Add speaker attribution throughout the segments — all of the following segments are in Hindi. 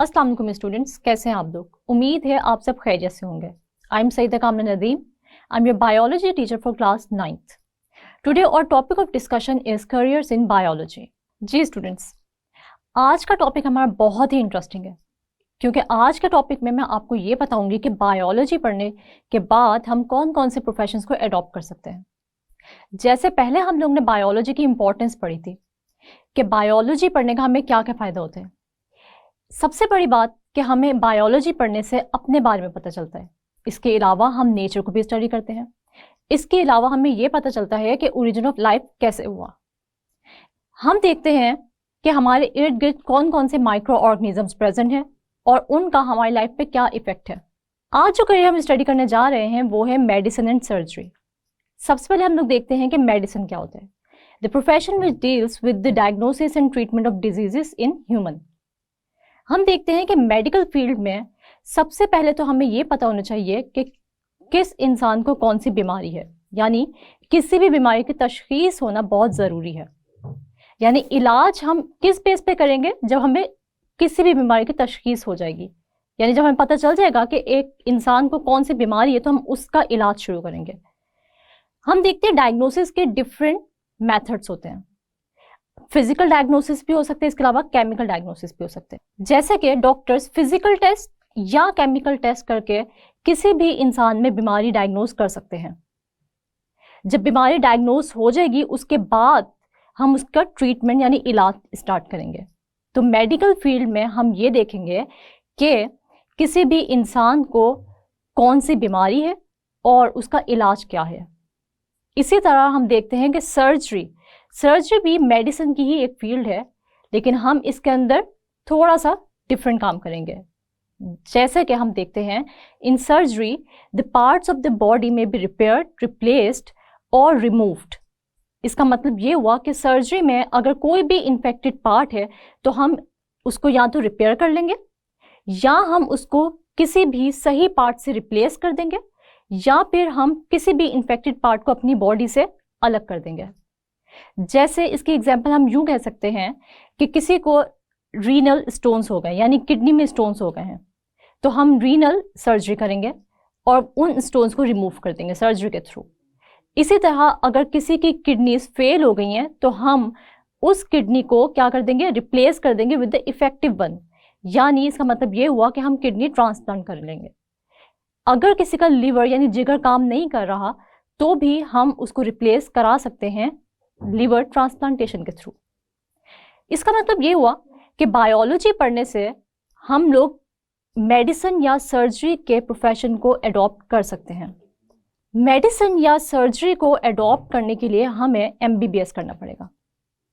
Speaker 1: अस्सलाम वालेकुम स्टूडेंट्स, कैसे हैं आप लोग? उम्मीद है आप सब खैरियत से होंगे। आई am Saida Kamana Nadeem. I am your biology teacher for class 9th। Today और topic of discussion is careers in biology. जी स्टूडेंट्स, आज का टॉपिक हमारा बहुत ही इंटरेस्टिंग है, क्योंकि आज के टॉपिक में मैं आपको ये बताऊंगी कि बायोलॉजी पढ़ने के बाद हम कौन कौन से प्रोफेशंस को एडॉप्ट कर सकते हैं। जैसे पहले हम लोग ने बायोलॉजी की इंपॉर्टेंस पढ़ी थी कि बायोलॉजी पढ़ने का हमें क्या क्या फ़ायदा होते हैं। सबसे बड़ी बात कि हमें बायोलॉजी पढ़ने से अपने बारे में पता चलता है। इसके अलावा हम नेचर को भी स्टडी करते हैं। इसके अलावा हमें यह पता चलता है कि ओरिजिन ऑफ लाइफ कैसे हुआ। हम देखते हैं कि हमारे इर्द गिर्द कौन कौन से माइक्रो ऑर्गेनिजम्स प्रेजेंट हैं और उनका हमारी लाइफ पे क्या इफेक्ट है। आज जो करियर हम स्टडी करने जा रहे हैं वो है मेडिसिन एंड सर्जरी। सबसे पहले हम लोग देखते हैं कि मेडिसिन क्या होता है। The profession which deals with the diagnosis and treatment of diseases in human. हम देखते हैं कि मेडिकल फील्ड में सबसे पहले तो हमें ये पता होना चाहिए कि किस इंसान को कौन सी बीमारी है, यानी किसी भी बीमारी की तशखीस होना बहुत ज़रूरी है। यानी इलाज हम किस बेस पे करेंगे? जब हमें किसी भी बीमारी की तशखीस हो जाएगी, यानी जब हमें पता चल जाएगा कि एक इंसान को कौन सी बीमारी है तो हम उसका इलाज शुरू करेंगे। हम देखते हैं डायग्नोसिस के डिफरेंट मेथड्स होते हैं। फिजिकल डायग्नोसिस भी हो सकते हैं, इसके अलावा केमिकल डायग्नोसिस भी हो सकते हैं। जैसे कि डॉक्टर्स फिजिकल टेस्ट या केमिकल टेस्ट करके किसी भी इंसान में बीमारी डायग्नोस कर सकते हैं। जब बीमारी डायग्नोस हो जाएगी उसके बाद हम उसका ट्रीटमेंट यानी इलाज स्टार्ट करेंगे। तो मेडिकल फील्ड में हम ये देखेंगे कि किसी भी इंसान को कौन सी बीमारी है और उसका इलाज क्या है। इसी तरह हम देखते हैं कि सर्जरी भी मेडिसिन की ही एक फील्ड है, लेकिन हम इसके अंदर थोड़ा सा डिफरेंट काम करेंगे। जैसे कि हम देखते हैं in surgery the parts of the body में बी रिपेयर्ड, रिप्लेस्ड और रिमूव्ड। इसका मतलब ये हुआ कि सर्जरी में अगर कोई भी इन्फेक्टेड पार्ट है तो हम उसको या तो रिपेयर कर लेंगे या हम उसको किसी भी सही पार्ट से रिप्लेस कर देंगे या फिर हम किसी भी इन्फेक्टेड पार्ट को अपनी बॉडी से अलग कर देंगे। जैसे इसकी एग्जांपल हम यूं कह सकते हैं कि किसी को रीनल स्टोन्स हो गए, यानी किडनी में स्टोन्स हो गए हैं, तो हम रीनल सर्जरी करेंगे और उन स्टोन्स को रिमूव कर देंगे सर्जरी के थ्रू। इसी तरह अगर किसी की किडनीज फेल हो गई हैं तो हम उस किडनी को क्या कर देंगे? रिप्लेस कर देंगे विद द इफेक्टिव वन। यानी इसका मतलब ये हुआ कि हम किडनी ट्रांसप्लांट कर लेंगे। अगर किसी का लीवर यानी जिगर काम नहीं कर रहा तो भी हम उसको रिप्लेस करा सकते हैं लिवर ट्रांसप्लांटेशन के थ्रू। इसका मतलब ये हुआ कि बायोलॉजी पढ़ने से हम लोग मेडिसिन या सर्जरी के प्रोफेशन को एडॉप्ट कर सकते हैं। मेडिसिन या सर्जरी को एडॉप्ट करने के लिए हमें MBBS करना पड़ेगा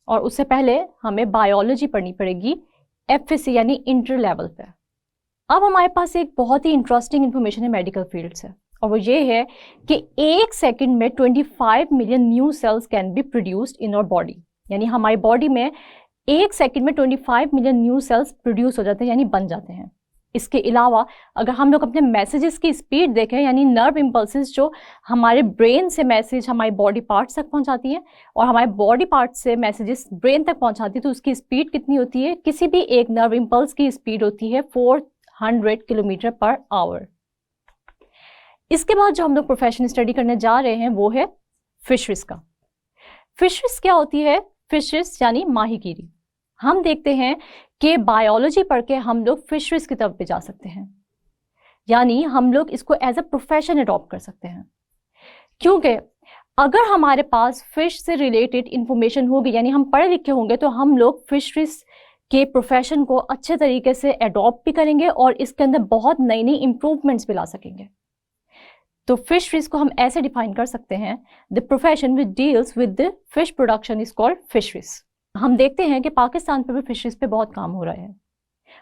Speaker 1: और उससे पहले हमें बायोलॉजी पढ़नी पड़ेगी FSc यानी इंटर लेवल पे। अब हमारे पास एक बहुत ही इंटरेस्टिंग इंफॉर्मेशन है मेडिकल फील्ड से, और वो ये है कि एक सेकंड में 25 million new cells can be produced in our body. यानी हमारी बॉडी में एक सेकंड में 25 मिलियन न्यू सेल्स प्रोड्यूस हो जाते हैं, यानी बन जाते हैं। इसके अलावा अगर हम लोग अपने मैसेजेस की स्पीड देखें, यानी नर्व इम्पल्सेस जो हमारे ब्रेन से मैसेज हमारे बॉडी पार्ट्स तक पहुंचाती हैं और हमारे बॉडी पार्ट्स से मैसेजेस ब्रेन तक पहुंचाती है, तो उसकी स्पीड कितनी होती है? किसी भी एक नर्व इम्पल्स की स्पीड होती है 400 किलोमीटर पर आवर। इसके बाद जो हम लोग प्रोफेशन स्टडी करने जा रहे हैं वो है फिशरीज का। फिशरीज क्या होती है? फिशरीज यानी माहीगीरी। हम देखते हैं कि बायोलॉजी पढ़ के हम लोग फिशरीज की तरफ भी जा सकते हैं, यानी हम लोग इसको एज अ प्रोफेशन अडॉप्ट कर सकते हैं। क्योंकि अगर हमारे पास फिश से रिलेटेड इंफॉर्मेशन होगी, यानी हम पढ़े लिखे होंगे, तो हम लोग फिशरीज के प्रोफेशन को अच्छे तरीके से अडॉप्ट भी करेंगे और इसके अंदर बहुत नई नई इम्प्रूवमेंट्स भी ला सकेंगे। तो फिशरीज को हम ऐसे डिफाइन कर सकते हैं, the profession which deals with the fish production is called fisheries. हम देखते हैं कि पाकिस्तान पे भी फिशरीज पे बहुत काम हो रहा है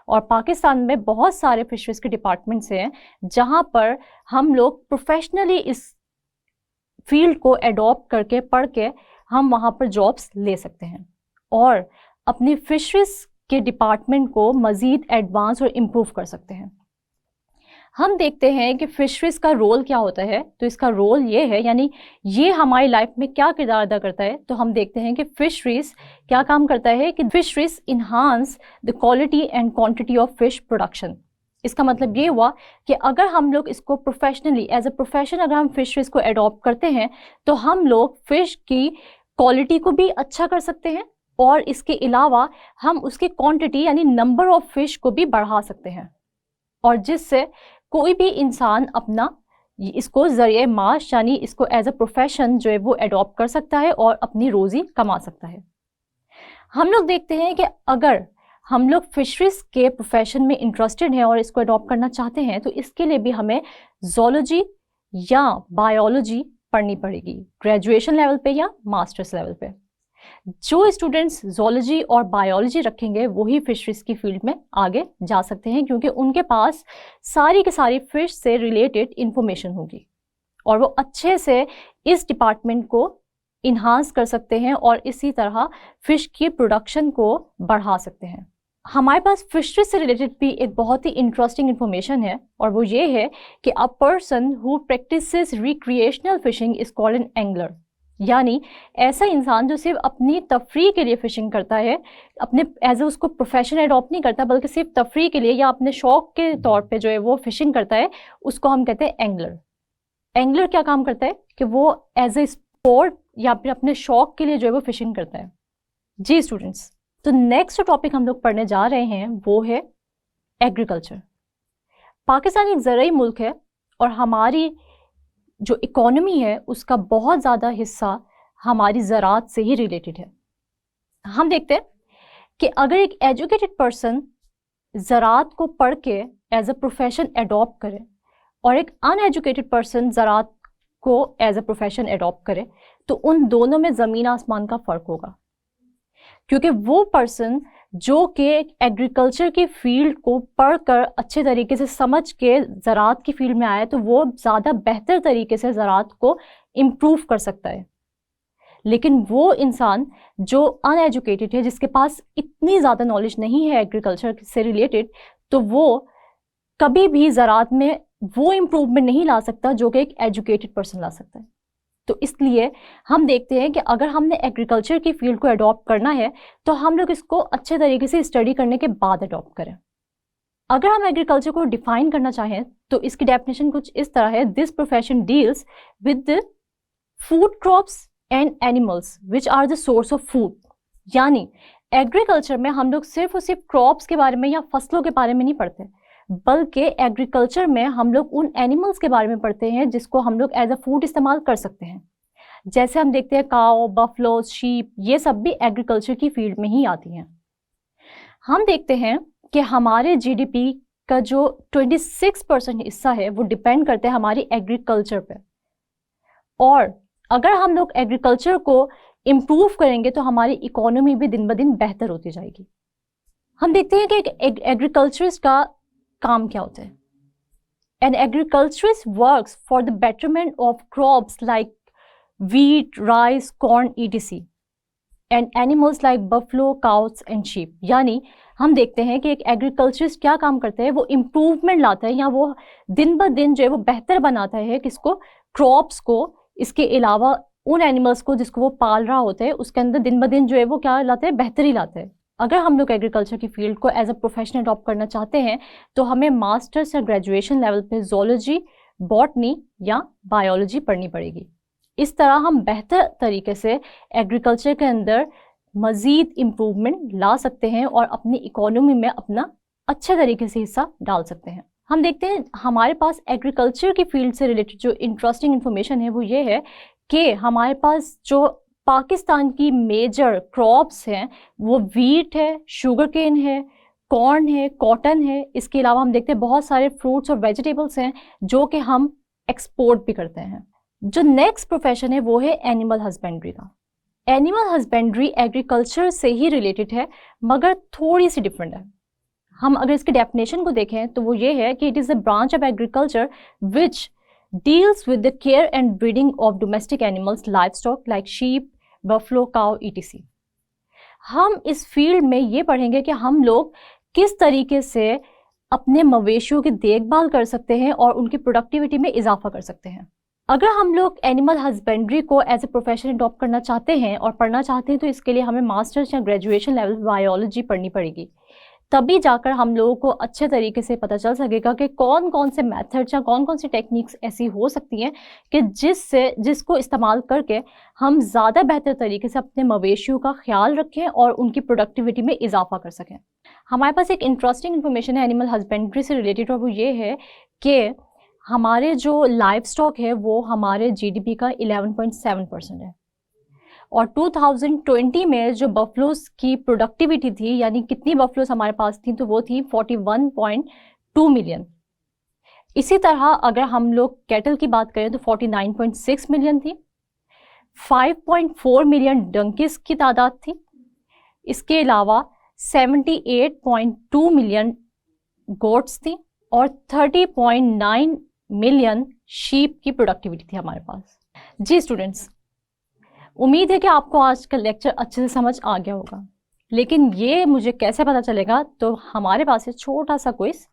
Speaker 1: और पाकिस्तान में बहुत सारे फिशरीज के डिपार्टमेंट्स हैं जहां पर हम लोग प्रोफेशनली इस फील्ड को एडॉप्ट करके पढ़ के हम वहां पर जॉब्स ले सकते हैं और अपनी फिशरीज के डिपार्टमेंट को मज़ीद एडवांस और इम्प्रूव कर सकते हैं। हम देखते हैं कि फिशरीज का रोल क्या होता है। तो इसका रोल ये है, यानी ये हमारी लाइफ में क्या किरदार अदा करता है। तो हम देखते हैं कि फिशरीज क्या काम करता है कि fisheries enhance the quality and quantity of fish production. इसका मतलब ये हुआ कि अगर हम लोग इसको प्रोफेशनली एज अ प्रोफेशन अगर हम फिशरीज को एडॉप्ट करते हैं तो हम लोग फिश की क्वालिटी को भी अच्छा कर सकते हैं और इसके अलावा हम उसकी क्वांटिटी यानी नंबर ऑफ फिश को भी बढ़ा सकते हैं, और जिससे कोई भी इंसान अपना इसको जरिए माश यानी इसको एज अ प्रोफेशन जो है वो एडॉप्ट कर सकता है और अपनी रोजी कमा सकता है। हम लोग देखते हैं कि अगर हम लोग फिशरीज के प्रोफेशन में इंटरेस्टेड हैं और इसको अडॉप्ट करना चाहते हैं तो इसके लिए भी हमें ज़ूलॉजी या बायोलॉजी पढ़नी पड़ेगी, ग्रेजुएशन लेवल पे या मास्टर्स लेवल पे। जो स्टूडेंट्स ज़ूलॉजी और बायोलॉजी रखेंगे वही फिशरीज की फील्ड में आगे जा सकते हैं, क्योंकि उनके पास सारी की सारी फिश से रिलेटेड इंफॉर्मेशन होगी और वो अच्छे से इस डिपार्टमेंट को इन्हांस कर सकते हैं और इसी तरह फिश की प्रोडक्शन को बढ़ा सकते हैं। हमारे पास फिशरीज से रिलेटेड भी एक बहुत ही इंटरेस्टिंग इन्फॉर्मेशन है और वो ये है कि a person who practises recreational fishing is called an angler, यानी ऐसा इंसान जो सिर्फ अपनी तफरीह के लिए फिशिंग करता है, अपने एज ए उसको प्रोफेशन एडॉप्ट नहीं करता बल्कि सिर्फ तफरीह के लिए या अपने शौक के तौर पे जो है वो फिशिंग करता है, उसको हम कहते हैं एंगलर। एंगलर क्या काम करता है कि वो एज ए स्पोर्ट या फिर अपने शौक के लिए जो है वो फिशिंग करता है। जी स्टूडेंट्स, तो नेक्स्ट टॉपिक हम लोग पढ़ने जा रहे हैं वो है एग्रीकल्चर। पाकिस्तान एक ज़राई मुल्क है और हमारी जो इकोनॉमी है उसका बहुत ज़्यादा हिस्सा हमारी ज़राअत से ही रिलेटेड है। हम देखते हैं कि अगर एक एजुकेटेड पर्सन ज़राअत को पढ़ के एज अ प्रोफेशन एडॉप्ट करे और एक अनएजुकेटेड पर्सन ज़राअत को एज अ प्रोफेशन एडॉप्ट करे तो उन दोनों में ज़मीन आसमान का फ़र्क होगा, क्योंकि वो पर्सन जो कि एग्रीकल्चर की फील्ड को पढ़कर अच्छे तरीके से समझ के ज़राअत की फील्ड में आया तो वो ज़्यादा बेहतर तरीके से ज़राअत को इम्प्रूव कर सकता है। लेकिन वो इंसान जो अनएजुकेटेड है, जिसके पास इतनी ज़्यादा नॉलेज नहीं है एग्रीकल्चर से रिलेटेड, तो वो कभी भी ज़राअत में वो इम्प्रूवमेंट नहीं ला सकता जो कि एक एजुकेटेड पर्सन ला सकता है। तो इसलिए हम देखते हैं कि अगर हमने एग्रीकल्चर की फील्ड को अडॉप्ट करना है तो हम लोग इसको अच्छे तरीके से स्टडी करने के बाद अडॉप्ट करें। अगर हम एग्रीकल्चर को डिफाइन करना चाहें तो इसकी डेफिनेशन कुछ इस तरह है: this profession deals with the food crops and animals which are the source of food. यानी एग्रीकल्चर में हम लोग सिर्फ और सिर्फ क्रॉप्स के बारे में या फसलों के बारे में नहीं पढ़ते, बल्कि एग्रीकल्चर में हम लोग उन एनिमल्स के बारे में पढ़ते हैं जिसको हम लोग एज अ फूड इस्तेमाल कर सकते हैं। जैसे हम देखते हैं काओ, बफलो, शीप, ये सब भी एग्रीकल्चर की फील्ड में ही आती हैं। हम देखते हैं कि हमारे जीडीपी का जो 26% हिस्सा है वो डिपेंड करते हैं हमारी एग्रीकल्चर पे, और अगर हम लोग एग्रीकल्चर को इम्प्रूव करेंगे तो हमारी इकोनॉमी भी दिन ब दिन बेहतर होती जाएगी। हम देखते हैं कि एक एग्रीकल्चरिस्ट का काम क्या होता है। An agriculturist works for the betterment of crops like wheat, rice, corn etc. And animals like buffalo, cows and sheep. यानी हम देखते हैं कि एक एग्रीकल्चरिस्ट क्या काम करता है, वो इम्प्रूवमेंट लाता है या वो दिन ब दिन जो है वो बेहतर बनाता है किसको, क्रॉप्स को, इसके अलावा उन एनिमल्स को जिसको वो पाल रहा होता है उसके अंदर दिन ब दिन जो है वो क्या लाते हैं, बेहतरी लाते हैं। अगर हम लोग एग्रीकल्चर की फील्ड को एज अ प्रोफेशन अडॉप्ट करना चाहते हैं तो हमें मास्टर्स या ग्रेजुएशन लेवल पे ज़ूलॉजी, बॉटनी या बायोलॉजी पढ़नी पड़ेगी। इस तरह हम बेहतर तरीके से एग्रीकल्चर के अंदर मज़ीद इम्प्रूवमेंट ला सकते हैं और अपनी इकोनॉमी में अपना अच्छे तरीके से हिस्सा डाल सकते हैं। हम देखते हैं हमारे पास एग्रीकल्चर की फील्ड से रिलेटेड जो इंटरेस्टिंग इन्फॉर्मेशन है वो ये है कि हमारे पास जो पाकिस्तान की मेजर क्रॉप्स हैं वो वीट है, शुगर केन है, कॉर्न है, कॉटन है। इसके अलावा हम देखते हैं बहुत सारे फ्रूट्स और वेजिटेबल्स हैं जो कि हम एक्सपोर्ट भी करते हैं। जो नेक्स्ट प्रोफेशन है वो है एनिमल हस्बेंड्री का। एनिमल हस्बेंड्री एग्रीकल्चर से ही रिलेटेड है मगर थोड़ी सी डिफरेंट है। हम अगर इसकी डेफिनेशन को देखें तो वो ये है कि it is a branch of agriculture which deals with the care and breeding of domestic animals, livestock like sheep, buffalo, cow etc. हम इस फील्ड में ये पढ़ेंगे कि हम लोग किस तरीके से अपने मवेशियों की देखभाल कर सकते हैं और उनकी प्रोडक्टिविटी में इजाफा कर सकते हैं। अगर हम लोग एनिमल हस्बेंड्री को एज ए प्रोफेशन अडॉप्ट करना चाहते हैं और पढ़ना चाहते हैं तो इसके लिए हमें मास्टर्स या ग्रेजुएशन लेवल बायोलॉजी पढ़नी पड़ेगी। तभी जाकर हम लोगों को अच्छे तरीके से पता चल सकेगा कि कौन कौन से मेथड्स या कौन कौन सी टेक्निक्स ऐसी हो सकती हैं कि जिसको इस्तेमाल करके हम ज़्यादा बेहतर तरीके से अपने मवेशियों का ख्याल रखें और उनकी प्रोडक्टिविटी में इजाफा कर सकें। हमारे पास एक इंटरेस्टिंग इन्फॉर्मेशन है एनिमल हस्बेंड्री से रिलेटेड, और वो ये है कि हमारे जो लाइव स्टॉक है वो हमारे जीडीपी का 11.7% है, और 2020 में जो बफलोस की प्रोडक्टिविटी थी, यानी कितनी बफलोस हमारे पास थी, तो वो थी 41.2 मिलियन। इसी तरह अगर हम लोग कैटल की बात करें तो 49.6 मिलियन थी, 5.4 मिलियन डंकीज की तादाद थी। इसके अलावा 78.2 मिलियन गोट्स थी और 30.9 मिलियन शीप की प्रोडक्टिविटी थी हमारे पास। जी स्टूडेंट्स, उम्मीद है कि आपको आज का लेक्चर अच्छे से समझ आ गया होगा, लेकिन ये मुझे कैसे पता चलेगा, तो हमारे पास है छोटा सा क्विज,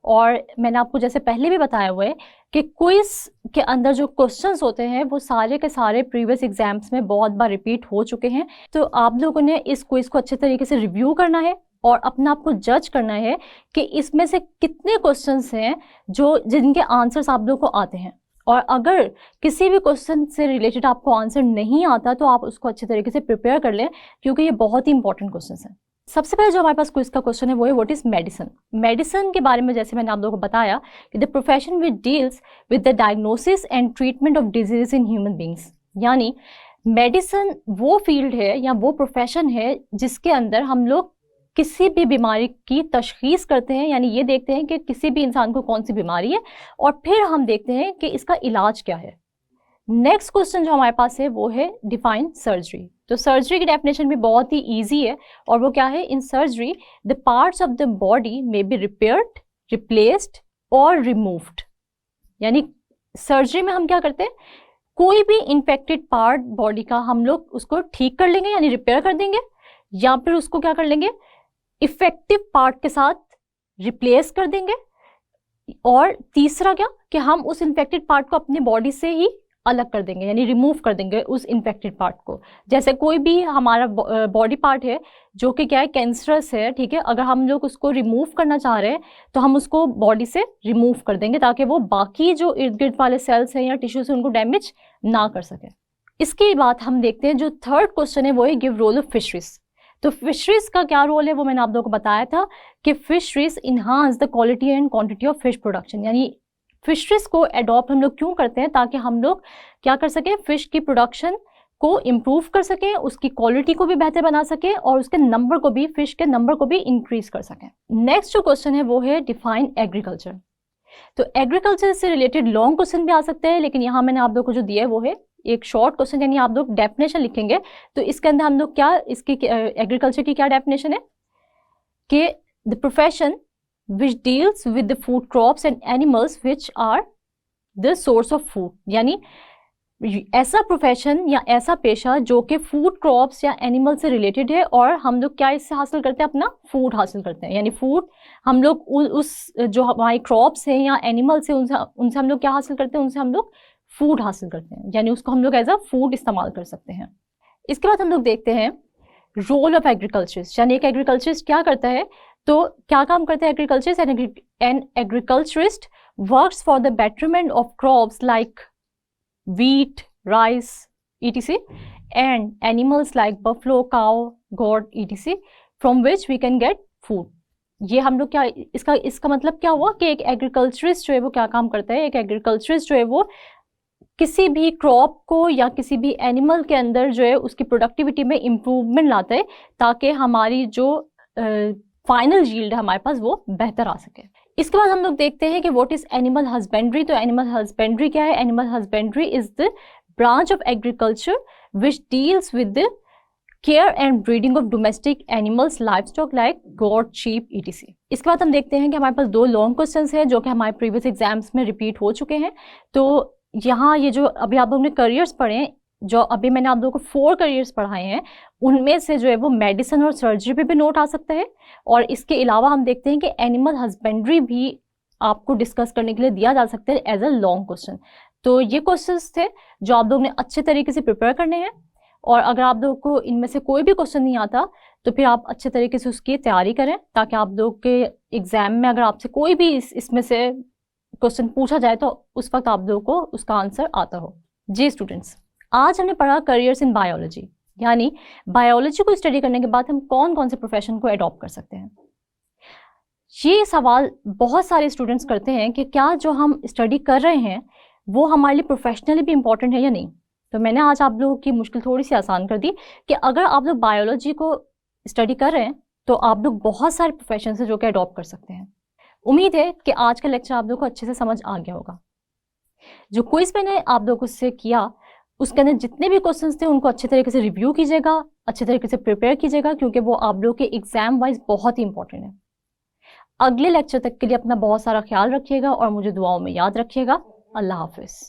Speaker 1: और मैंने आपको जैसे पहले भी बताया हुआ है कि क्विज के अंदर जो क्वेश्चंस होते हैं वो सारे के सारे प्रीवियस एग्जाम्स में बहुत बार रिपीट हो चुके हैं। तो आप लोगों ने इस क्विज को अच्छे तरीके से रिव्यू करना है और अपना आपको जज करना है कि इसमें से कितने क्वेश्चंस हैं जिनके आंसर्स आप लोगों को आते हैं, और अगर किसी भी क्वेश्चन से रिलेटेड आपको आंसर नहीं आता तो आप उसको अच्छे तरीके से प्रिपेयर कर लें, क्योंकि ये बहुत ही इंपॉर्टेंट क्वेश्चन है। सबसे पहले जो हमारे पास क्विज का क्वेश्चन है वो है व्हाट इज मेडिसिन। मेडिसिन के बारे में जैसे मैंने आप लोगों को बताया कि the profession which deals with the diagnosis and treatment of disease in human beings, यानी मेडिसिन वो फील्ड है या वो प्रोफेशन है जिसके अंदर हम लोग किसी भी बीमारी की तशखीस करते हैं, यानी ये देखते हैं कि किसी भी इंसान को कौन सी बीमारी है और फिर हम देखते हैं कि इसका इलाज क्या है। नेक्स्ट क्वेश्चन जो हमारे पास है वो है डिफाइन सर्जरी। तो सर्जरी की डेफिनेशन भी बहुत ही इजी है, और वो क्या है, in surgery the parts of the body may be repaired, replaced और रिमूव्ड। यानी सर्जरी में हम क्या करते हैं, कोई भी इन्फेक्टेड पार्ट बॉडी का हम लोग उसको ठीक कर लेंगे, यानी रिपेयर कर देंगे, या फिर उसको क्या कर लेंगे, इफेक्टिव पार्ट के साथ रिप्लेस कर देंगे, और तीसरा क्या कि हम उस इन्फेक्टेड पार्ट को अपनी बॉडी से ही अलग कर देंगे, यानी रिमूव कर देंगे उस इन्फेक्टेड पार्ट को। जैसे कोई भी हमारा बॉडी पार्ट है जो कि क्या है, कैंसरस है, ठीक है, अगर हम लोग उसको रिमूव करना चाह रहे हैं तो हम उसको बॉडी से रिमूव कर देंगे ताकि वो बाकी जो इर्द गिर्द वाले सेल्स हैं या टिश्यूज हैं उनको डैमेज ना कर सके। इसके बाद हम देखते हैं जो थर्ड क्वेश्चन है वो है गिव रोल ऑफ फिशरीज। तो फिशरीज का क्या रोल है वो मैंने आप लोगों को बताया था कि fisheries enhance the quality and quantity of fish production, यानी फिशरीज को अडॉप्ट हम लोग क्यों करते हैं, ताकि हम लोग क्या कर सकें, फिश की प्रोडक्शन को इम्प्रूव कर सकें, उसकी क्वालिटी को भी बेहतर बना सकें और उसके नंबर को भी, फिश के नंबर को भी इंक्रीज कर सकें। नेक्स्ट जो क्वेश्चन है वो है डिफाइन एग्रीकल्चर। तो एग्रीकल्चर से रिलेटेड लॉन्ग क्वेश्चन भी आ सकते हैं, लेकिन यहाँ मैंने आप लोग को जो दिया है वो है एक शॉर्ट क्वेश्चन, यानी आप लोग डेफिनेशन लिखेंगे तो इसके अंदर हम लोग क्या, इसकी एग्रीकल्चर की क्या डेफिनेशन है कि the profession which deals with the food crops and animals which are the source of food, यानी ऐसा प्रोफेशन या ऐसा पेशा जो कि फूड क्रॉप्स या एनिमल से रिलेटेड है, और हम लोग क्या इससे हासिल करते हैं, अपना फूड हासिल करते हैं, यानी फूड हम लोग उस जो हमारी क्रॉप्स हैं या एनिमल्स हैं उनसे हम लोग क्या हासिल करते हैं, उनसे हम लोग फूड हासिल करते हैं, यानी उसको हम लोग एज अ फूड इस्तेमाल कर सकते हैं। इसके बाद हम लोग देखते हैं रोल ऑफ एग्रीकल्चरिस्ट, यानी एक एग्रीकल्चरिस्ट क्या करता है, तो क्या काम करते हैं agriculturist. An agriculturist works for the betterment of crops like wheat, rice, etc. and animals like buffalo, cow, goat, etc. from which we can get food. ये हम लोग क्या, इसका मतलब क्या हुआ कि एक एग्रीकल्चरिस्ट जो है वो क्या काम करता है, एक एग्रीकल्चरिस्ट जो है वो किसी भी क्रॉप को या किसी भी एनिमल के अंदर जो है उसकी प्रोडक्टिविटी में इम्प्रूवमेंट लाता है ताकि हमारी जो फाइनल यील्ड है हमारे पास वो बेहतर आ सके। इसके बाद हम लोग देखते हैं कि व्हाट इज एनिमल हस्बेंड्री। तो एनिमल हस्बेंड्री क्या है, animal husbandry is the branch of agriculture which deals with the care and breeding of domestic animals livestock like goat, sheep, etc. इसके बाद हम देखते हैं कि हमारे पास दो लॉन्ग क्वेश्चंस हैं जो कि हमारे प्रीवियस एग्जाम्स में रिपीट हो चुके हैं। तो यहाँ ये जो अभी आप लोगों ने करियर्स पढ़े हैं, जो अभी मैंने आप लोगों को 4 करियर्स पढ़ाए हैं, उनमें से जो है वो मेडिसिन और सर्जरी पे भी नोट आ सकता है। और इसके अलावा हम देखते हैं कि एनिमल हस्बेंड्री भी आपको डिस्कस करने के लिए दिया जा सकता है एज अ लॉन्ग क्वेश्चन। तो ये क्वेश्चंस थे जो आप लोगों ने अच्छे तरीके से प्रिपेयर करने हैं, और अगर आप लोगों को इनमें से कोई भी क्वेश्चन नहीं आता तो फिर आप अच्छे तरीके से उसकी तैयारी करें, ताकि आप लोगों के एग्जाम में अगर आपसे कोई भी इसमें से क्वेश्चन पूछा जाए तो उस वक्त आप लोगों को उसका आंसर आता हो। जी स्टूडेंट्स, आज हमने पढ़ा करियर्स इन बायोलॉजी, यानी बायोलॉजी को स्टडी करने के बाद हम कौन कौन से प्रोफेशन को अडॉप्ट कर सकते हैं। ये सवाल बहुत सारे स्टूडेंट्स करते हैं कि क्या जो हम स्टडी कर रहे हैं वो हमारे लिए प्रोफेशनली भी इम्पोर्टेंट है या नहीं। तो मैंने आज आप लोगों की मुश्किल थोड़ी सी आसान कर दी कि अगर आप लोग बायोलॉजी को स्टडी कर रहे हैं तो आप लोग बहुत सारे प्रोफेशन है जो कि अडॉप्ट कर सकते हैं। उम्मीद है कि आज का लेक्चर आप लोगों को अच्छे से समझ आ गया होगा। जो क्विज मैंने आप लोगों से किया उसके अंदर जितने भी क्वेश्चंस थे उनको अच्छे तरीके से रिव्यू कीजिएगा, अच्छे तरीके से प्रिपेयर कीजिएगा, क्योंकि वो आप लोगों के एग्जाम वाइज बहुत ही इंपॉर्टेंट है। अगले लेक्चर तक के लिए अपना बहुत सारा ख्याल रखिएगा और मुझे दुआओं में याद रखिएगा। अल्लाह हाफिज।